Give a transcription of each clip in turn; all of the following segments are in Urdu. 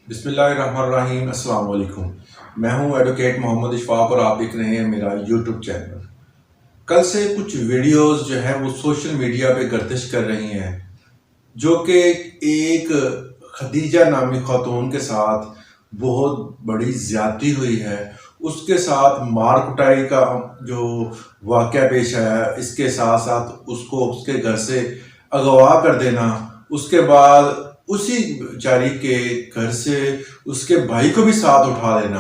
بسم اللہ الرحمن الرحیم۔ السلام علیکم، میں ہوں ایڈوکیٹ محمد اشفاق اور آپ دیکھ رہے ہیں میرا یوٹیوب چینل۔ کل سے کچھ ویڈیوز جو ہیں وہ سوشل میڈیا پہ گردش کر رہی ہیں، جو کہ ایک خدیجہ نامی خاتون کے ساتھ بہت بڑی زیادتی ہوئی ہے۔ اس کے ساتھ مار کٹائی کا جو واقعہ پیش آیا ہے، اس کے ساتھ ساتھ اس کو اس کے گھر سے اغوا کر دینا، اس کے بعد اسی بیچاری کے گھر سے اس کے بھائی کو بھی ساتھ اٹھا لینا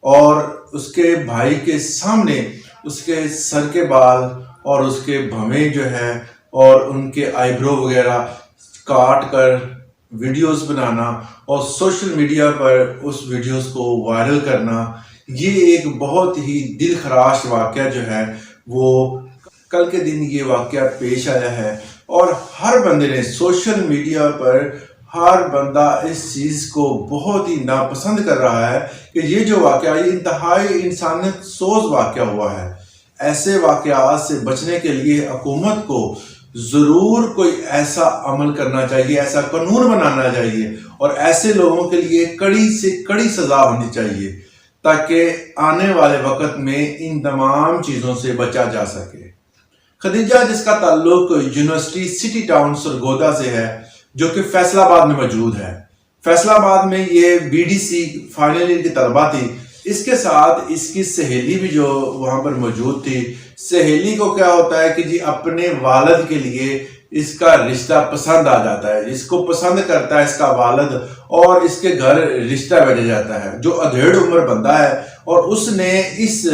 اور اس کے بھائی کے سامنے اس کے سر کے بال اور اس کے بھویں جو ہے اور ان کے آئی برو وغیرہ کاٹ کر ویڈیوز بنانا اور سوشل میڈیا پر اس ویڈیوز کو وائرل کرنا، یہ ایک بہت ہی دل خراش واقعہ جو ہے وہ کل کے دن یہ واقعہ پیش آیا ہے۔ اور ہر بندے نے سوشل میڈیا پر ہر بندہ اس چیز کو بہت ہی ناپسند کر رہا ہے کہ یہ جو واقعہ یہ انتہائی انسانیت سوز واقعہ ہوا ہے۔ ایسے واقعات سے بچنے کے لیے حکومت کو ضرور کوئی ایسا عمل کرنا چاہیے، ایسا قانون بنانا چاہیے اور ایسے لوگوں کے لیے کڑی سے کڑی سزا ہونی چاہیے تاکہ آنے والے وقت میں ان تمام چیزوں سے بچا جا سکے۔ خدیجہ جس کا تعلق یونیورسٹی سٹی ٹاؤن سرگودا سے ہے، جو کہ فیصل آباد میں موجود ہے۔ فیصل آباد میں یہ B D C final year کی طلبہ تھی، اس کے ساتھ اس کی سہیلی بھی جو وہاں پر موجود تھی۔ سہیلی کو کیا ہوتا ہے کہ جی اپنے والد کے لیے اس کا رشتہ پسند آ جاتا ہے، اس کو پسند کرتا ہے اس کا والد اور اس کے گھر رشتہ بھیجا جاتا ہے، جو ادھیڑ عمر بندہ ہے اور اس نے اس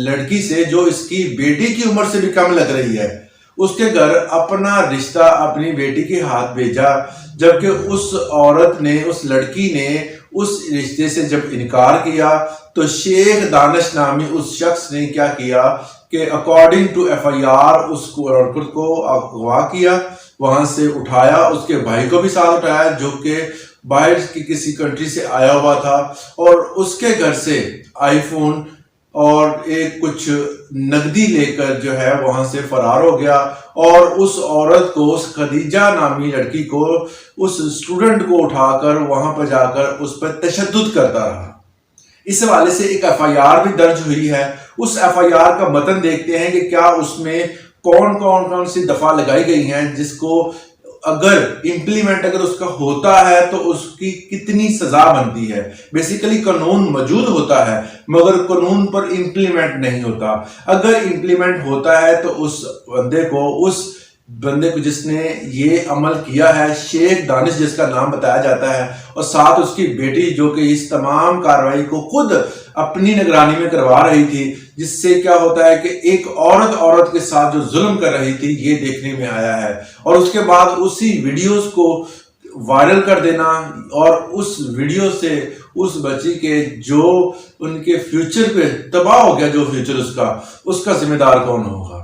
لڑکی سے جو اس کی بیٹی کی عمر سے بھی کم لگ رہی ہے، اس کے گھر اپنا رشتہ اپنی بیٹی کے ہاتھ بھیجا، جبکہ اس عورت نے اس لڑکی نے اس رشتے سے جب انکار کیا تو شیخ دانش نامی اس شخص نے کیا کیا کہ according to F I R اس عورت کو اغوا کیا، وہاں سے اٹھایا، اس کے بھائی کو بھی ساتھ اٹھایا جو کہ باہر کی کسی کنٹری سے آیا ہوا تھا، اور اس کے گھر سے آئی فون اور ایک کچھ نقدی لے کر جو ہے وہاں سے فرار ہو گیا اور اس عورت کو، اس خدیجہ نامی لڑکی کو، اس اسٹوڈنٹ کو اٹھا کر وہاں پر جا کر اس پر تشدد کرتا رہا۔ اس حوالے سے ایک ایف آئی آر بھی درج ہوئی ہے۔ اس ایف آئی آر کا متن دیکھتے ہیں کہ کیا اس میں کون سی دفعہ لگائی گئی ہیں، جس کو اگر امپلیمنٹ اگر اس کا ہوتا ہے تو اس کی کتنی سزا بنتی ہے۔ بیسیکلی قانون موجود ہوتا ہے مگر قانون پر امپلیمنٹ نہیں ہوتا۔ اگر امپلیمنٹ ہوتا ہے تو اس بندے کو جس نے یہ عمل کیا ہے، شیخ دانش جس کا نام بتایا جاتا ہے، اور ساتھ اس کی بیٹی جو کہ اس تمام کارروائی کو خود اپنی نگرانی میں کروا رہی تھی، جس سے کیا ہوتا ہے کہ ایک عورت کے ساتھ جو ظلم کر رہی تھی یہ دیکھنے میں آیا ہے، اور اس کے بعد اسی ویڈیوز کو وائرل کر دینا اور اس ویڈیو سے اس بچی کے جو ان کے فیوچر پہ تباہ ہو گیا، جو فیوچر اس کا ذمہ دار کون ہوگا؟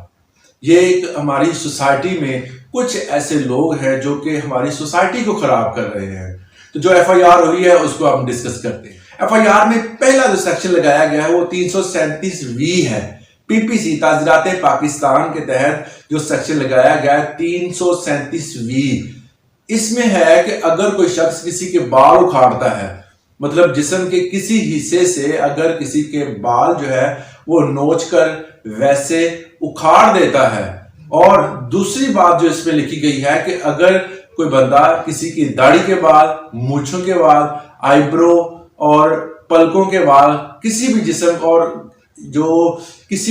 یہ ایک ہماری سوسائٹی میں کچھ ایسے لوگ ہیں جو کہ ہماری سوسائٹی کو خراب کر رہے ہیں۔ تو جو ایف آئی آر ہوئی ہے اس کو ہم ڈسکس کرتے ہیں۔ ایف آئی آر میں پہلا جو سیکشن لگایا گیا ہے وہ 337 ہے، پی پی سی تعزیرات پاکستان کے تحت جو سیکشن لگایا گیا ہے 337 اس میں ہے کہ اگر کوئی شخص کسی کے بال اکھاڑتا ہے، مطلب جسم کے کسی حصے سے اگر کسی کے بال جو ہے وہ نوچ کر ویسے اکھاڑ دیتا ہے، اور دوسری بات جو اس میں لکھی گئی ہے کہ اگر کوئی بندہ کسی کی داڑھی کے بال، مونچھوں کے بال، آئی برو اور پلکوں کے بال، کسی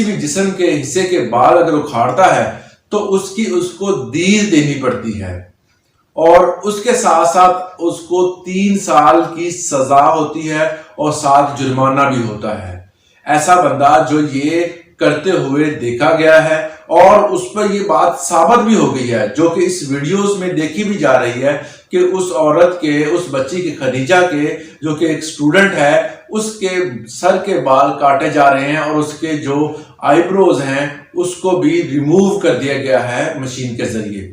بھی جسم کے حصے کے بال اگر اکھاڑتا ہے تو اس کو دیر دینی پڑتی ہے، اور اس کے ساتھ ساتھ اس کو 3 سال کی سزا ہوتی ہے اور ساتھ جرمانہ بھی ہوتا ہے۔ ایسا بندہ جو یہ کرتے ہوئے دیکھا گیا ہے اور اس پر یہ بات ثابت بھی ہو گئی ہے، جو کہ اس ویڈیوز میں دیکھی بھی جا رہی ہے کہ اس عورت کے، اس بچی کے، خدیجہ کے جو کہ ایک سٹوڈنٹ ہے، اس کے سر کے بال کاٹے جا رہے ہیں اور اس کے جو آئی بروز ہیں اس کو بھی ریموو کر دیا گیا ہے مشین کے ذریعے۔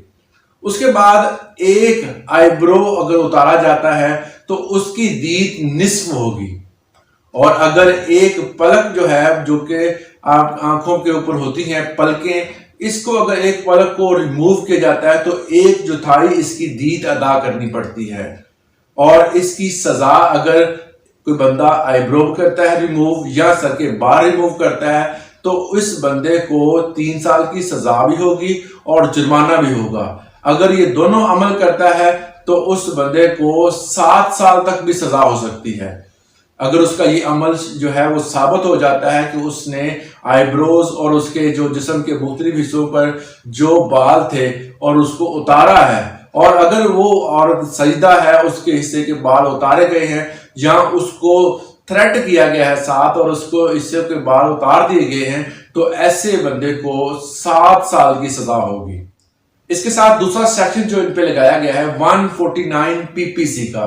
اس کے بعد ایک آئی برو اگر اتارا جاتا ہے تو اس کی دید نصف ہوگی، اور اگر ایک پلک جو ہے جو کہ آنکھوں کے اوپر ہوتی ہیں پلکیں، اس کو اگر ایک پلک کو ریموو کیا جاتا ہے تو 1/4 اس کی دید ادا کرنی پڑتی ہے، اور اس کی سزا اگر کوئی بندہ آئی برو کرتا ہے ریموو یا سر کے بال ریموو کرتا ہے تو اس بندے کو 3 سال کی سزا بھی ہوگی اور جرمانہ بھی ہوگا. اگر یہ دونوں عمل کرتا ہے تو اس بندے کو 7 سال تک بھی سزا ہو سکتی ہے. اگر اس کا یہ عمل جو ہے وہ ثابت ہو جاتا ہے کہ اس نے آئی بروز اور اس کے جو جسم کے مختلف حصوں پر جو بال تھے اور اس کو اتارا ہے، اور اگر وہ عورت سجدہ ہے اس کے حصے کے بال اتارے گئے ہیں یا اس کو تھریٹ کیا گیا ہے ساتھ اور اس کو حصے کے بال اتار دیے گئے ہیں، تو ایسے بندے کو 7 سال کی سزا ہوگی. اس کے ساتھ دوسرا سیکشن جو ان پہ لگایا گیا ہے 149 PPC کا،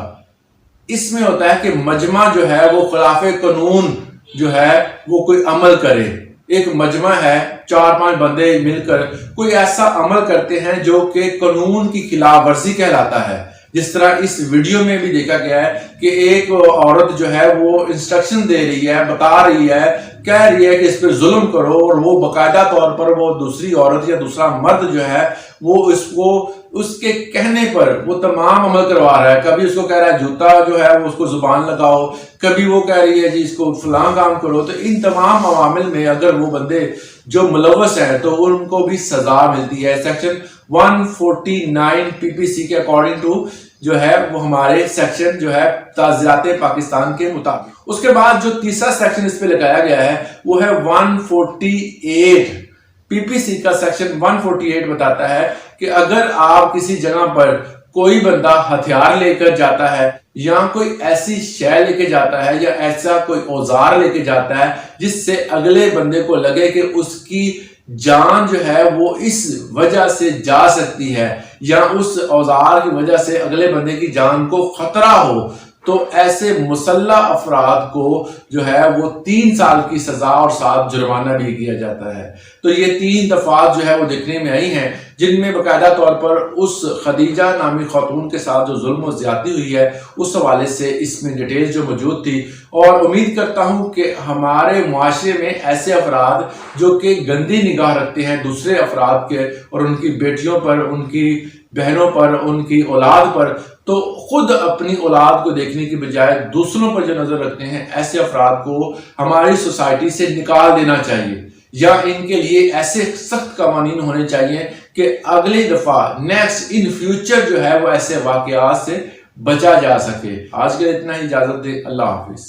اس میں ہوتا ہے کہ مجمع جو ہے وہ خلاف قانون جو ہے وہ کوئی عمل کرے. ایک مجمع ہے، 4-5 بندے مل کر کوئی ایسا عمل کرتے ہیں جو کہ قانون کی خلاف ورزی کہلاتا ہے. جس طرح اس ویڈیو میں بھی دیکھا گیا ہے کہ ایک عورت جو ہے وہ انسٹرکشن دے رہی ہے، بتا رہی ہے، کہہ رہی ہے کہ اس پہ ظلم کرو، اور وہ باقاعدہ طور پر وہ دوسری عورت یا دوسرا مرد جو ہے وہ اس کو اس کے کہنے پر وہ تمام عمل کروا رہا ہے. کبھی اس کو کہہ رہا ہے جوتا جو ہے وہ اس کو زبان لگاؤ، کبھی وہ کہہ رہی ہے جی اس کو فلاں کام کرو. تو ان تمام عوامل میں اگر وہ بندے جو ملوث ہیں تو ان کو بھی سزا ملتی ہے. سیکشن 149 PPC کے اکارڈنگ ٹو جو ہے وہ ہمارے سیکشن جو ہے تعزیرات پاکستان کے مطابق. اس کے بعد جو تیسرا سیکشن اس پہ لگایا گیا ہے وہ ہے 148 PPC کا. سیکشن 148 بتاتا ہے کہ اگر آپ کسی جگہ پر کوئی بندہ ہتھیار لے کر جاتا ہے یا کوئی ایسی شے لے کے جاتا ہے یا ایسا کوئی اوزار لے کے جاتا ہے جس سے اگلے بندے کو لگے کہ اس کی جان جو ہے وہ اس وجہ سے جا سکتی ہے یا اس اوزار کی وجہ سے اگلے بندے کی جان کو خطرہ ہو، تو ایسے مسلح افراد کو جو ہے وہ 3 سال کی سزا اور 7 جرمانہ بھی کیا جاتا ہے. تو یہ 3 دفعات جو ہے وہ دیکھنے میں آئی ہیں جن میں باقاعدہ طور پر اس خدیجہ نامی خاتون کے ساتھ جو ظلم و زیادتی ہوئی ہے اس حوالے سے اس میں ڈیٹیل جو موجود تھی. اور امید کرتا ہوں کہ ہمارے معاشرے میں ایسے افراد جو کہ گندی نگاہ رکھتے ہیں دوسرے افراد کے اور ان کی بیٹیوں پر، ان کی بہنوں پر، ان کی اولاد پر، تو خود اپنی اولاد کو دیکھنے کی بجائے دوسروں پر جو نظر رکھتے ہیں ایسے افراد کو ہماری سوسائٹی سے نکال دینا چاہیے، یا ان کے لیے ایسے سخت قوانین ہونے چاہیے کہ اگلی دفعہ نیکسٹ ان فیوچر جو ہے وہ ایسے واقعات سے بچا جا سکے. آج کے اتنا ہی، اجازت دے. اللہ حافظ.